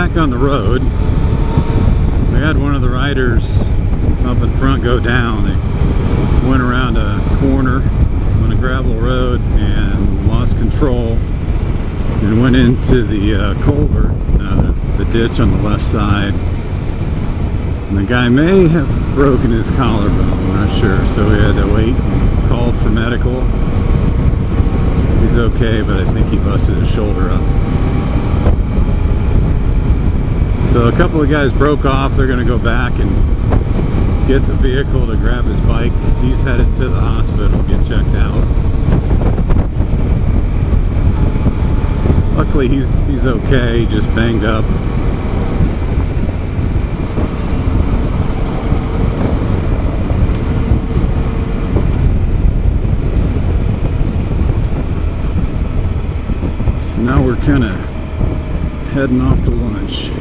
back on the road. We had one of the riders up in front go down. They went around a corner on a gravel road and lost control and went into the culvert, the ditch on the left side. And the guy may have broken his collarbone, I'm not sure, so we had to wait and called for medical. He's okay, but I think he busted his shoulder up. So a couple of guys broke off. They're going to go back and get the vehicle to grab his bike. He's headed to the hospital, get checked out. Luckily he's okay, just banged up. So now we're kind of heading off to lunch.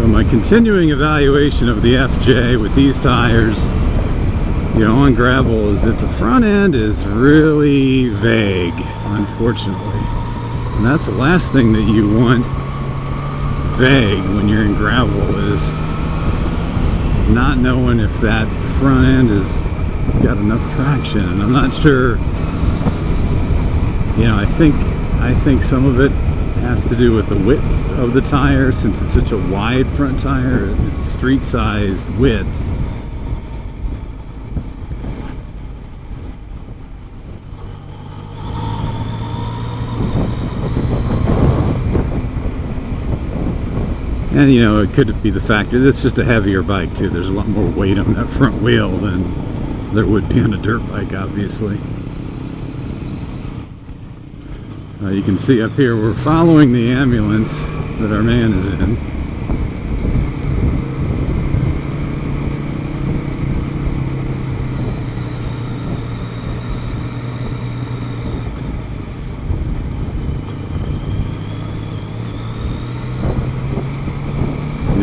My continuing evaluation of the FJ with these tires, on gravel, is that the front end is really vague, unfortunately. And that's the last thing that you want vague when you're in gravel, is not knowing if that front end has got enough traction. And I'm not sure, I think some of it has to do with the width of the tire, since it's such a wide front tire. It's street sized width. And it could be the factor that it's just a heavier bike too. There's a lot more weight on that front wheel than there would be on a dirt bike, obviously. You can see up here we're following the ambulance that our man is in.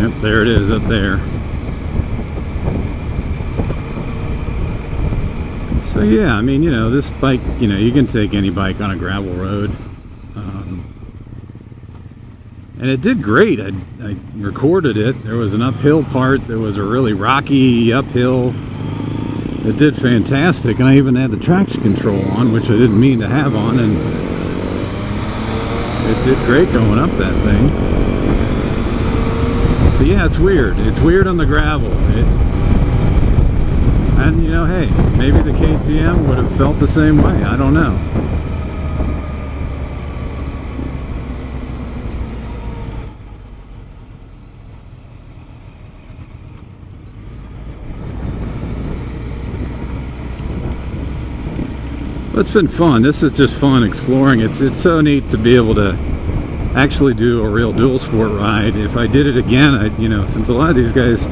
Yep, there it is up there. So yeah, this bike, you can take any bike on a gravel road. And it did great. I recorded it. There was an uphill part. There was a really rocky uphill. It did fantastic. And I even had the traction control on, which I didn't mean to have on. And it did great going up that thing. But yeah, it's weird. It's weird on the gravel. And hey, maybe the KTM would have felt the same way. I don't know. Well, it's been fun. This is just fun exploring. It's so neat to be able to actually do a real dual sport ride. If I did it again, since a lot of these guys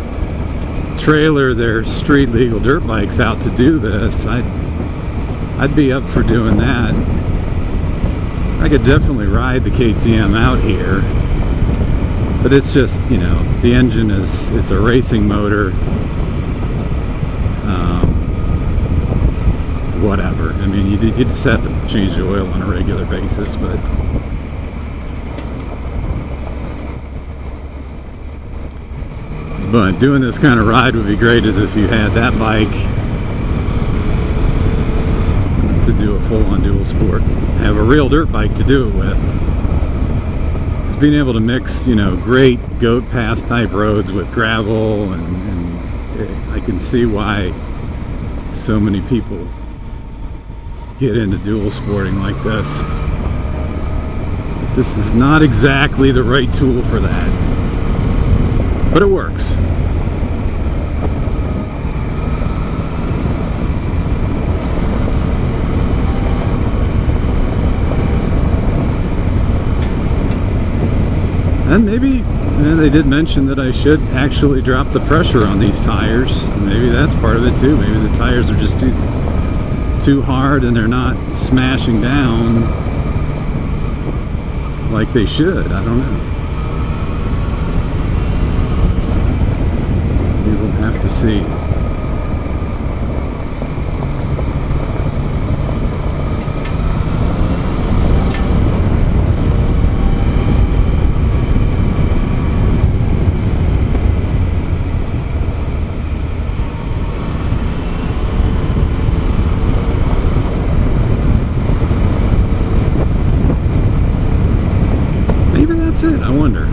trailer their street legal dirt bikes out to do this, I'd be up for doing that. I could definitely ride the KTM out here, but it's just, the engine it's a racing motor. Whatever. You just have to change the oil on a regular basis, but doing this kind of ride would be great, as if you had that bike to do a full-on dual sport. Have a real dirt bike to do it with. Just being able to mix, great goat path type roads with gravel, and I can see why so many people get into dual sporting like this. This is not exactly the right tool for that, but it works. And maybe they did mention that I should actually drop the pressure on these tires. Maybe that's part of it too. Maybe the tires are just too hard and they're not smashing down like they should. I don't know. We will have to see.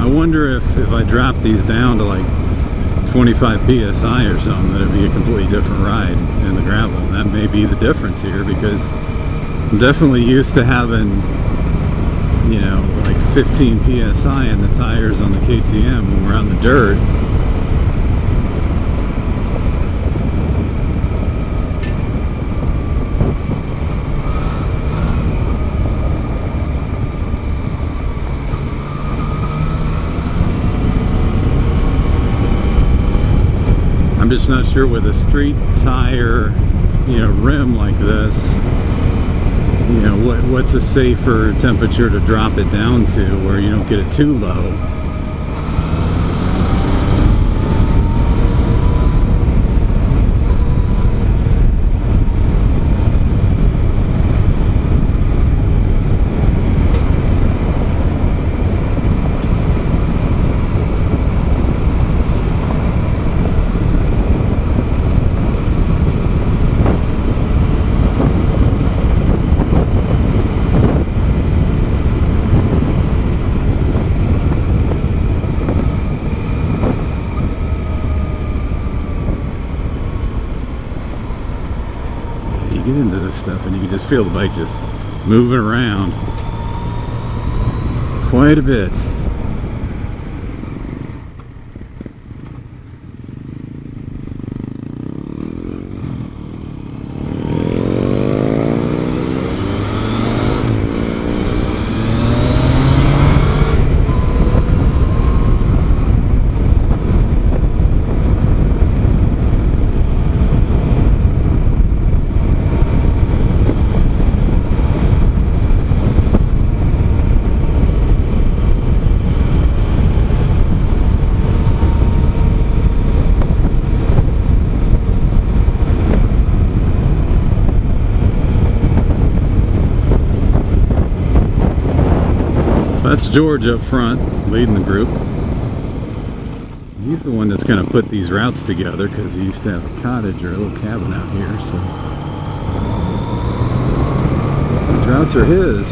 I wonder if I drop these down to like 25 psi or something, that it'd be a completely different ride in the gravel. And that may be the difference here, because I'm definitely used to having, you know, like 15 psi in the tires on the KTM when we're on the dirt. I'm just not sure with a street tire, you know, rim like this, you know, what's a safer temperature to drop it down to where you don't get it too low. Get into this stuff and you can just feel the bike just moving around quite a bit. That's George up front, leading the group. He's the one that's going to put these routes together, because he used to have a cottage or a little cabin out here, so these routes are his.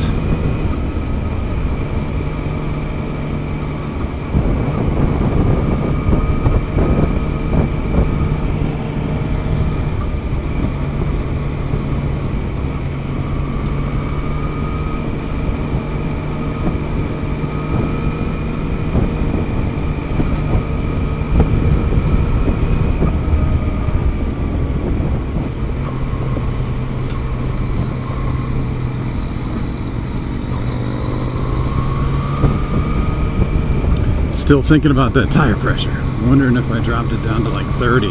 Still thinking about that tire pressure. Wondering if I dropped it down to like 30.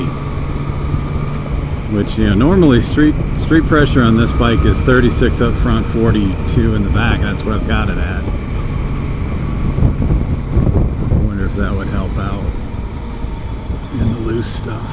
Which, you know, normally street pressure on this bike is 36 up front, 42 in the back. That's what I've got it at. I wonder if that would help out in the loose stuff.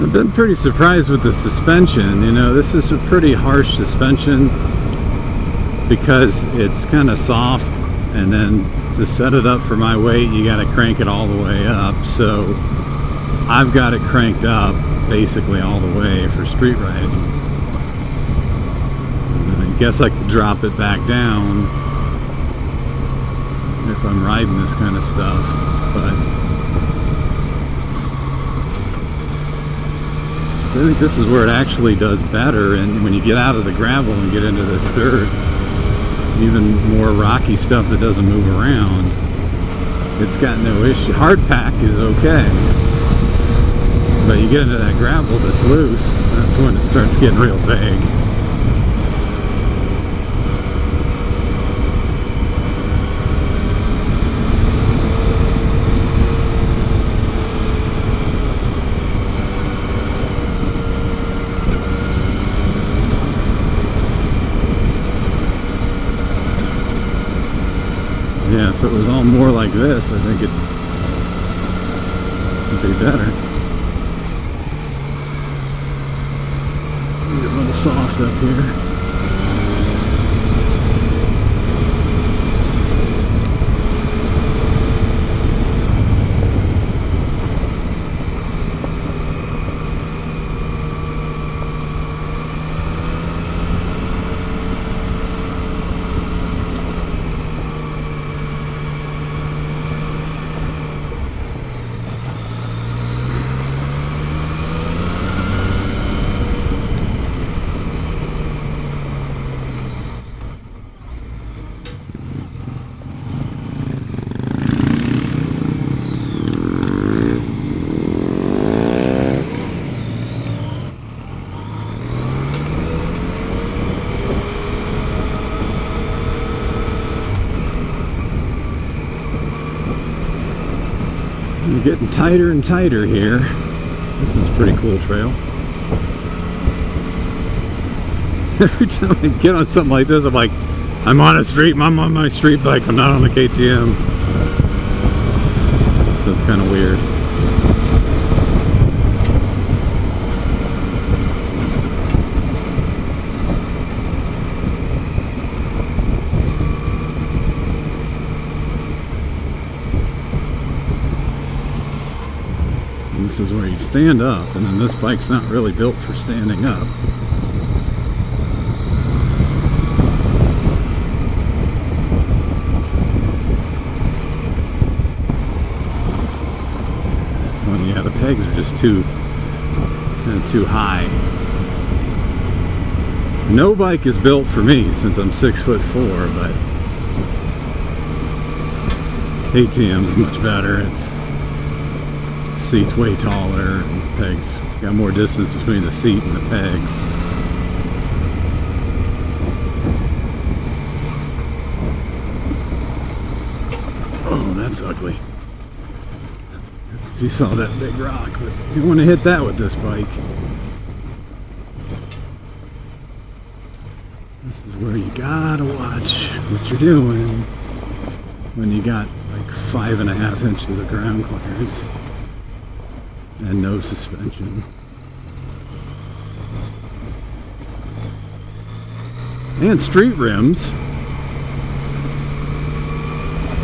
I've been pretty surprised with the suspension. You know, this is a pretty harsh suspension because it's kind of soft, and then to set it up for my weight, you got to crank it all the way up. So I've got it cranked up basically all the way for street riding. And I guess I could drop it back down if I'm riding this kind of stuff, but so I think this is where it actually does better. And when you get out of the gravel and get into this dirt, even more rocky stuff that doesn't move around, it's got no issue. Hard pack is okay, but you get into that gravel that's loose, that's when it starts getting real vague. Yeah, if it was all more like this, I think it'd be better. Get a little soft up here. We're getting tighter and tighter here. This is a pretty cool trail. Every time I get on something like this, I'm like, I'm on a street, I'm on my street bike, I'm not on the KTM. So it's kind of weird. This is where you stand up, and then this bike's not really built for standing up. So, yeah, the pegs are just too high. No bike is built for me since I'm 6'4", but KTM is much better. It's seat's way taller, and pegs got more distance between the seat and the pegs. Oh, that's ugly. If you saw that big rock, but you want to hit that with this bike. This is where you gotta watch what you're doing when you got like 5.5 inches of ground clearance and no suspension. And street rims.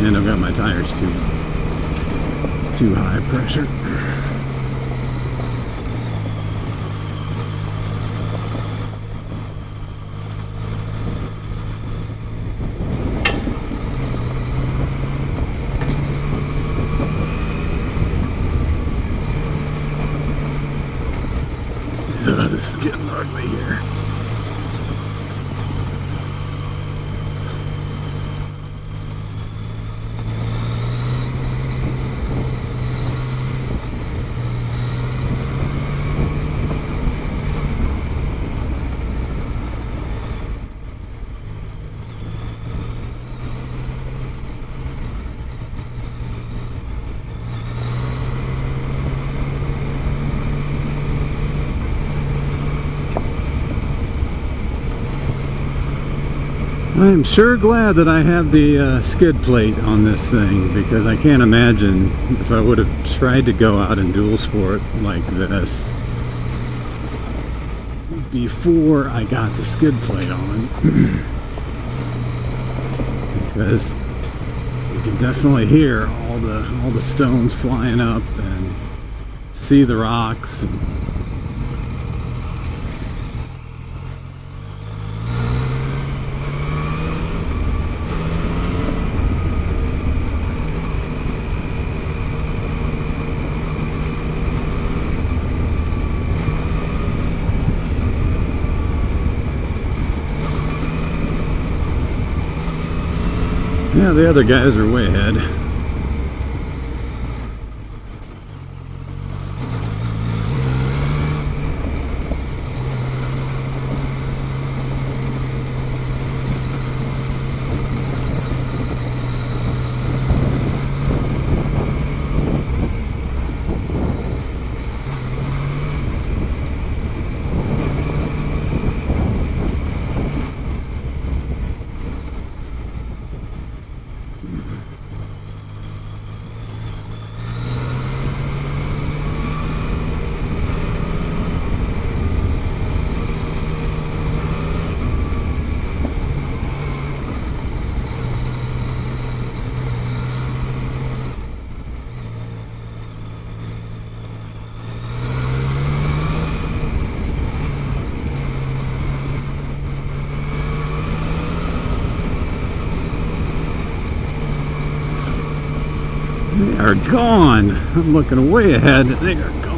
And I've got my tires too high pressure. This is getting ugly here. I'm sure glad that I have the skid plate on this thing, because I can't imagine if I would have tried to go out and dual sport like this before I got the skid plate on. Because you can definitely hear all the stones flying up and see the rocks. Yeah, the other guys are way ahead. They are gone. I'm looking way ahead. They are gone.